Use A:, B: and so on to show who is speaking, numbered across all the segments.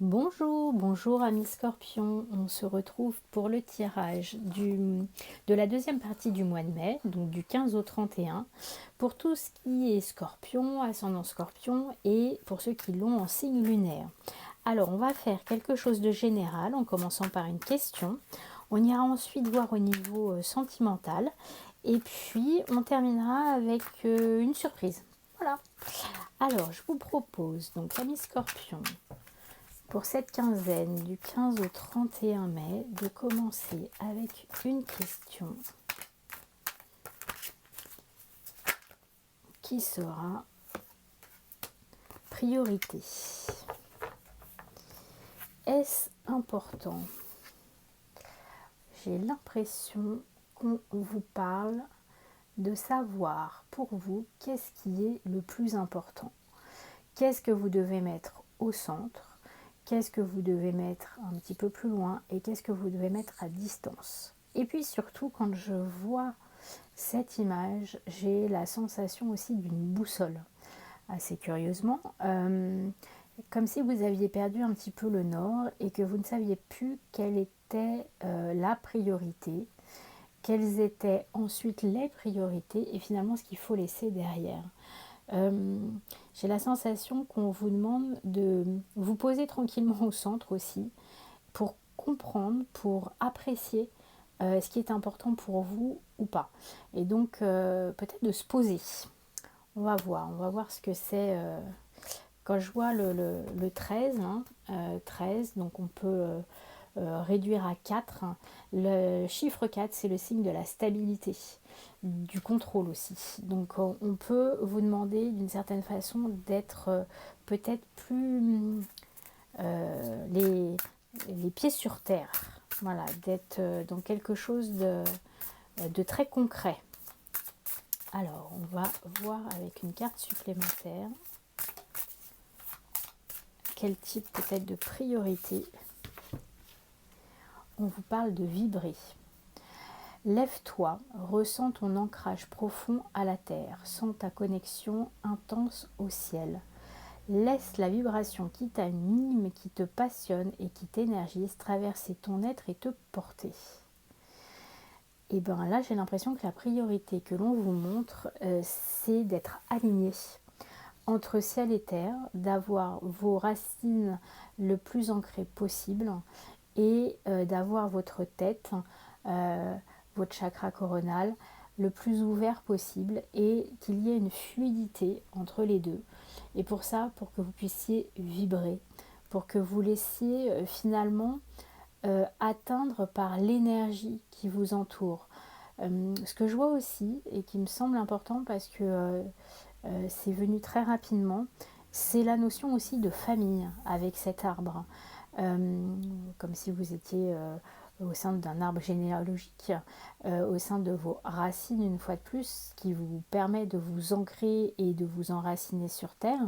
A: Bonjour, bonjour amis scorpions, on se retrouve pour le tirage de la deuxième partie du mois de mai, donc du 15 au 31, pour tout ce qui est scorpion, ascendant scorpion et pour ceux qui l'ont en signe lunaire. Alors on va faire quelque chose de général en commençant par une question, on ira ensuite voir au niveau sentimental et puis on terminera avec une surprise. Voilà. Alors je vous propose donc amis scorpions, pour cette quinzaine du 15 au 31 mai, de commencer avec une question qui sera priorité. Est-ce important? J'ai l'impression qu'on vous parle de savoir pour vous qu'est-ce qui est le plus important. Qu'est-ce que vous devez mettre au centre? Qu'est-ce que vous devez mettre un petit peu plus loin? Et qu'est-ce que vous devez mettre à distance? Et puis surtout, quand je vois cette image, j'ai la sensation aussi d'une boussole, assez curieusement, comme si vous aviez perdu un petit peu le nord et que vous ne saviez plus quelle était la priorité, quelles étaient ensuite les priorités et finalement ce qu'il faut laisser derrière. J'ai la sensation qu'on vous demande de vous poser tranquillement au centre aussi pour comprendre, pour apprécier ce qui est important pour vous ou pas. Et donc peut-être de se poser. On va voir ce que c'est. Quand je vois le 13, 13, donc on peut réduire à 4. Le chiffre 4, c'est le signe de la stabilité, du contrôle aussi. Donc on peut vous demander d'une certaine façon d'être peut-être plus les pieds sur terre. Voilà, d'être dans quelque chose de très concret. Alors, on va voir avec une carte supplémentaire quel type peut-être de priorité. On vous parle de vibrer. Lève-toi, ressens ton ancrage profond à la terre, sens ta connexion intense au ciel. Laisse la vibration qui t'anime, qui te passionne et qui t'énergise traverser ton être et te porter. Et bien là, j'ai l'impression que la priorité que l'on vous montre, c'est d'être aligné entre ciel et terre, d'avoir vos racines le plus ancrées possible et d'avoir votre tête, votre chakra coronal, le plus ouvert possible et qu'il y ait une fluidité entre les deux. Et pour ça, pour que vous puissiez vibrer, pour que vous laissiez finalement atteindre par l'énergie qui vous entoure. Ce que je vois aussi et qui me semble important parce que c'est venu très rapidement, c'est la notion aussi de famille avec cet arbre. Comme si vous étiez au sein d'un arbre généalogique, au sein de vos racines une fois de plus, qui vous permet de vous ancrer et de vous enraciner sur terre.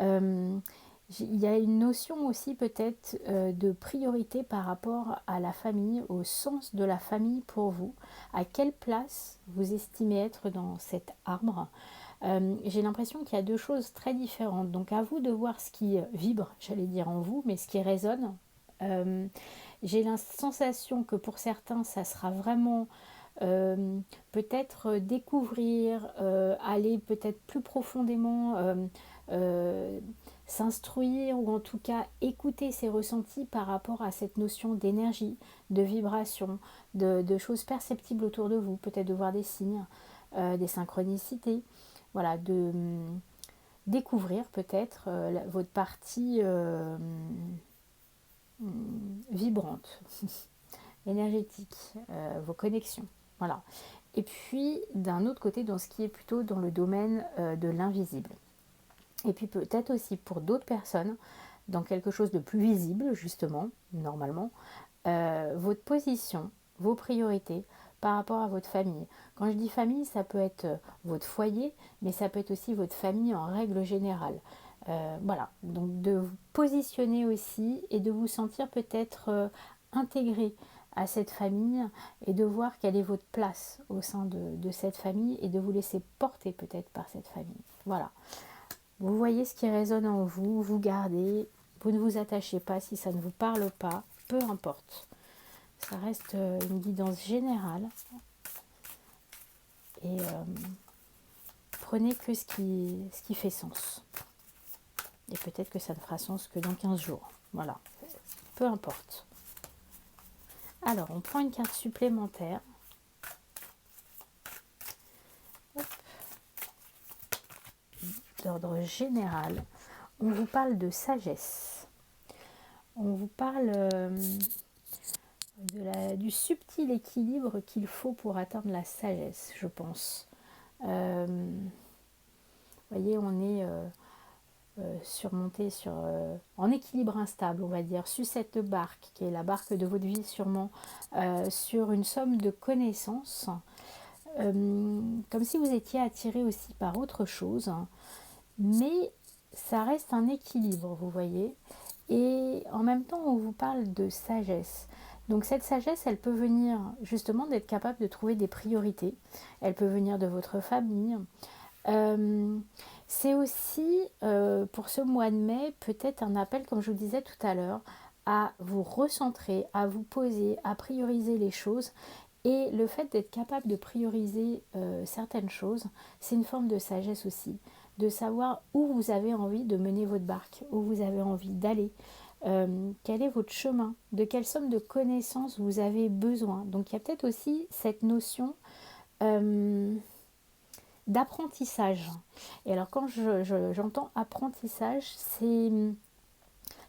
A: Il y a une notion aussi peut-être de priorité par rapport à la famille, au sens de la famille pour vous, à quelle place vous estimez être dans cet arbre. J'ai l'impression qu'il y a deux choses très différentes, donc à vous de voir ce qui vibre, j'allais dire en vous, mais ce qui résonne. J'ai la sensation que pour certains ça sera vraiment peut-être découvrir, aller peut-être plus profondément, s'instruire ou en tout cas écouter ses ressentis par rapport à cette notion d'énergie, de vibration, de choses perceptibles autour de vous, peut-être de voir des signes, des synchronicités, voilà, de découvrir peut-être votre partie vibrante, énergétique, vos connexions. Voilà. Et puis d'un autre côté, dans ce qui est plutôt dans le domaine de l'invisible. Et puis peut-être aussi pour d'autres personnes, dans quelque chose de plus visible, justement, normalement, votre position, vos priorités par rapport à votre famille. Quand je dis famille, ça peut être votre foyer, mais ça peut être aussi votre famille en règle générale. Voilà, donc de vous positionner aussi et de vous sentir peut-être intégré à cette famille et de voir quelle est votre place au sein de cette famille et de vous laisser porter peut-être par cette famille. Voilà, vous voyez ce qui résonne en vous, vous gardez, Vous ne vous attachez pas si ça ne vous parle pas, peu importe. Ça reste une guidance générale. Et prenez que ce qui fait sens. Et peut-être que ça ne fera sens que dans 15 jours. Voilà, peu importe. Alors, on prend une carte supplémentaire. D'ordre général, on vous parle de sagesse. On vous parle du subtil équilibre qu'il faut pour atteindre la sagesse, je pense. Vous voyez, on est surmonté en équilibre instable, on va dire, sur cette barque, qui est la barque de votre vie sûrement, sur une somme de connaissances, comme si vous étiez attiré aussi par autre chose, mais ça reste un équilibre, vous voyez. Et en même temps, on vous parle de sagesse. Donc cette sagesse, elle peut venir justement d'être capable de trouver des priorités. Elle peut venir de votre famille. C'est aussi, pour ce mois de mai, peut-être un appel, comme je vous disais tout à l'heure, à vous recentrer, à vous poser, à prioriser les choses. Et le fait d'être capable de prioriser certaines choses, c'est une forme de sagesse aussi. De savoir où vous avez envie de mener votre barque, où vous avez envie d'aller, quel est votre chemin, de quelle somme de connaissances vous avez besoin. Donc il y a peut-être aussi cette notion d'apprentissage. Et alors quand j'entends apprentissage, c'est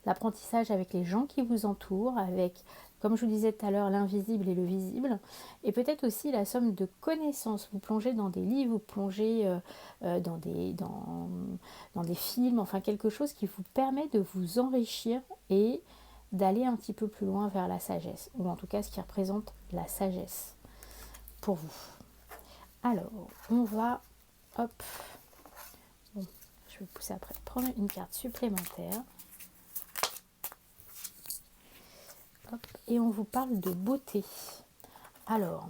A: l'apprentissage avec les gens qui vous entourent, avec, comme je vous disais tout à l'heure, l'invisible et le visible, et peut-être aussi la somme de connaissances. Vous plongez dans des livres, vous plongez dans des films, enfin quelque chose qui vous permet de vous enrichir et d'aller un petit peu plus loin vers la sagesse, ou en tout cas ce qui représente la sagesse pour vous. Alors, on va, hop, bon, je vais pousser après, prendre une carte supplémentaire. Hop, et on vous parle de beauté. Alors,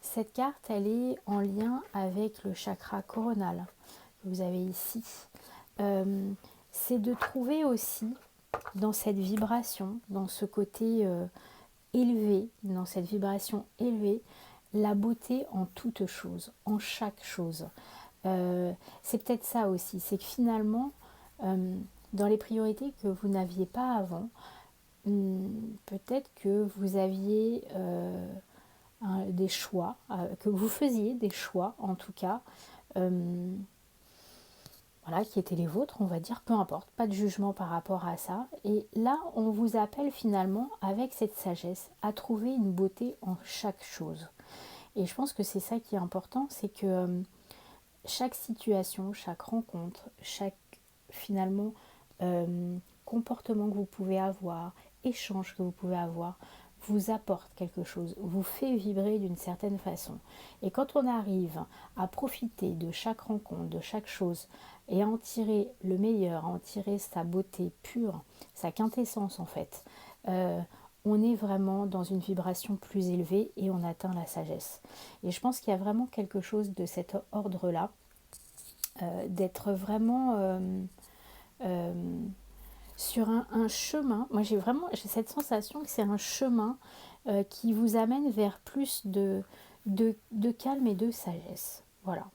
A: cette carte, elle est en lien avec le chakra coronal que vous avez ici. C'est de trouver aussi dans cette vibration, dans ce côté élevé, dans cette vibration élevée, la beauté en toute chose, en chaque chose. C'est peut-être ça aussi, c'est que finalement, dans les priorités que vous n'aviez pas avant, peut-être que vous aviez des choix, que vous faisiez des choix en tout cas, voilà, qui étaient les vôtres, on va dire, peu importe, pas de jugement par rapport à ça. Et là, on vous appelle finalement, avec cette sagesse, à trouver une beauté en chaque chose. Et je pense que c'est ça qui est important, c'est que chaque situation, chaque rencontre, chaque finalement comportement que vous pouvez avoir, échange que vous pouvez avoir, vous apporte quelque chose, vous fait vibrer d'une certaine façon. Et quand on arrive à profiter de chaque rencontre, de chaque chose, et à en tirer le meilleur, à en tirer sa beauté pure, sa quintessence en fait, on est vraiment dans une vibration plus élevée et on atteint la sagesse. Et je pense qu'il y a vraiment quelque chose de cet ordre-là, d'être vraiment sur un chemin. Moi j'ai cette sensation que c'est un chemin qui vous amène vers plus de calme et de sagesse. Voilà.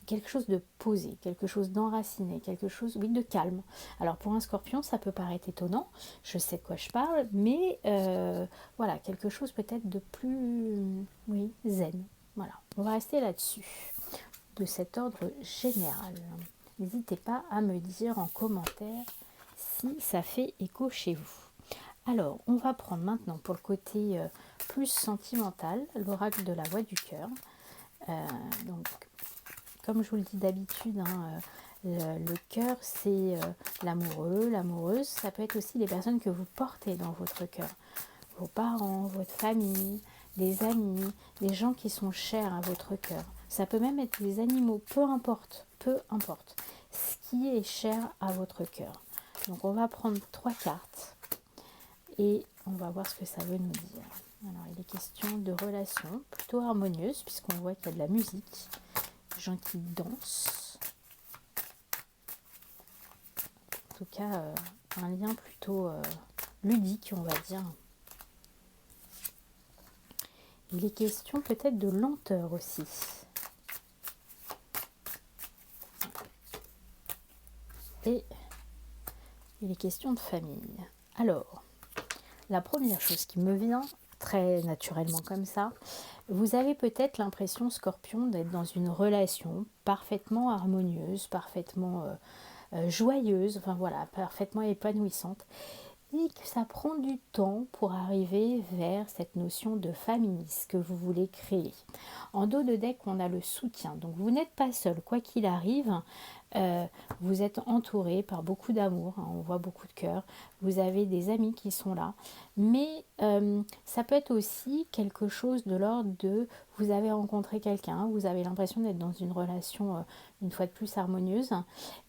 A: Quelque chose de posé, quelque chose d'enraciné, quelque chose, oui, de calme. Alors pour un scorpion, ça peut paraître étonnant, je sais de quoi je parle, mais voilà, quelque chose peut-être de plus, oui, zen. Voilà, on va rester là-dessus, de cet ordre général. N'hésitez pas à me dire en commentaire si ça fait écho chez vous. Alors, on va prendre maintenant pour le côté plus sentimental, l'oracle de la voix du cœur. Donc, comme je vous le dis d'habitude, le cœur, c'est l'amoureux, l'amoureuse. Ça peut être aussi les personnes que vous portez dans votre cœur. Vos parents, votre famille, des amis, des gens qui sont chers à votre cœur. Ça peut même être des animaux, peu importe, ce qui est cher à votre cœur. Donc on va prendre 3 cartes et on va voir ce que ça veut nous dire. Alors il est question de relations plutôt harmonieuses puisqu'on voit qu'il y a de la musique, des gens qui dansent. tout cas un lien plutôt ludique, on va dire. Il est question peut-être de lenteur aussi. Et il est question de famille. Alors, la première chose qui me vient très naturellement comme ça, vous avez peut-être l'impression, Scorpion, d'être dans une relation parfaitement harmonieuse, parfaitement joyeuse, enfin voilà, parfaitement épanouissante, et que ça prend du temps pour arriver vers cette notion de famille, ce que vous voulez créer. En dos de deck, on a le soutien, donc vous n'êtes pas seul, quoi qu'il arrive, vous êtes entouré par beaucoup d'amour, hein, on voit beaucoup de cœur, vous avez des amis qui sont là, mais ça peut être aussi quelque chose de l'ordre de vous avez rencontré quelqu'un, vous avez l'impression d'être dans une relation une fois de plus harmonieuse,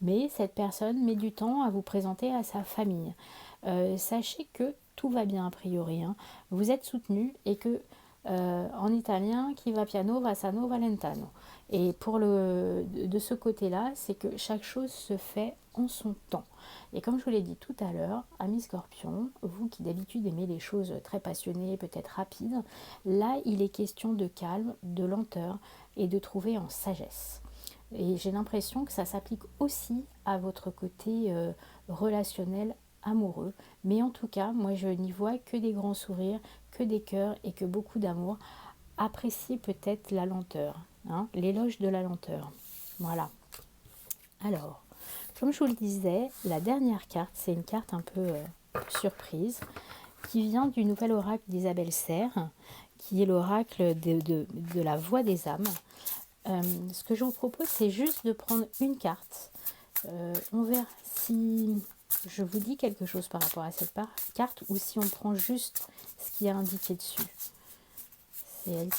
A: mais cette personne met du temps à vous présenter à sa famille. Sachez que tout va bien a priori, hein. Vous êtes soutenu et que en italien, chi va piano va sano va lentano. Et de ce côté-là, c'est que chaque chose se fait en son temps. Et comme je vous l'ai dit tout à l'heure, amis Scorpion, vous qui d'habitude aimez les choses très passionnées, peut-être rapides, là il est question de calme, de lenteur et de trouver en sagesse. Et j'ai l'impression que ça s'applique aussi à votre côté relationnel amoureux. Mais en tout cas, moi je n'y vois que des grands sourires, que des cœurs et que beaucoup d'amour. Appréciez peut-être la lenteur, hein, l'éloge de la lenteur. Voilà. Alors, comme je vous le disais, la dernière carte, c'est une carte un peu surprise qui vient du nouvel oracle d'Isabelle Serre, qui est l'oracle de la voix des âmes. Ce que je vous propose, c'est juste de prendre une carte. On verra si je vous dis quelque chose par rapport à cette carte ou si on prend juste ce qui est indiqué dessus. C'est elle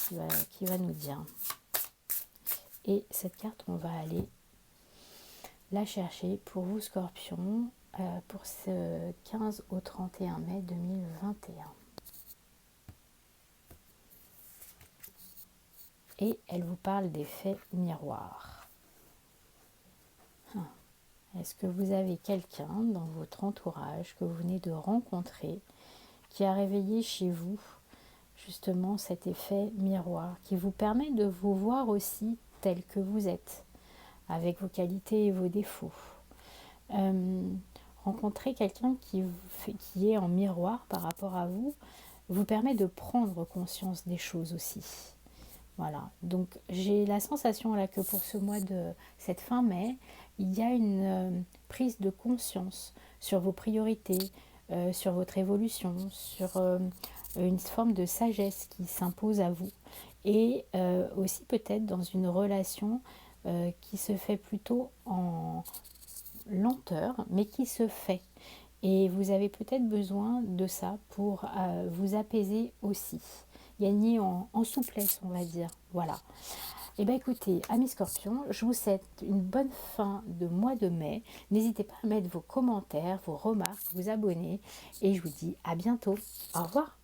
A: qui va nous dire. Et cette carte, on va aller la chercher pour vous, Scorpion, pour ce 15 au 31 mai 2021. Et elle vous parle d'effet miroir. Est-ce que vous avez quelqu'un dans votre entourage que vous venez de rencontrer qui a réveillé chez vous justement cet effet miroir qui vous permet de vous voir aussi tel que vous êtes, avec vos qualités et vos défauts. Rencontrer quelqu'un qui est en miroir par rapport à vous vous permet de prendre conscience des choses aussi. Voilà, donc j'ai la sensation là que pour ce mois de cette fin mai, il y a une prise de conscience sur vos priorités, sur votre évolution, sur une forme de sagesse qui s'impose à vous et aussi peut-être dans une relation qui se fait plutôt en lenteur mais qui se fait. Et vous avez peut-être besoin de ça pour vous apaiser aussi. Gagner en souplesse, on va dire. Voilà. Et bien écoutez, amis Scorpions, je vous souhaite une bonne fin de mois de mai. N'hésitez pas à mettre vos commentaires, vos remarques, vous abonner. Et je vous dis à bientôt. Au revoir.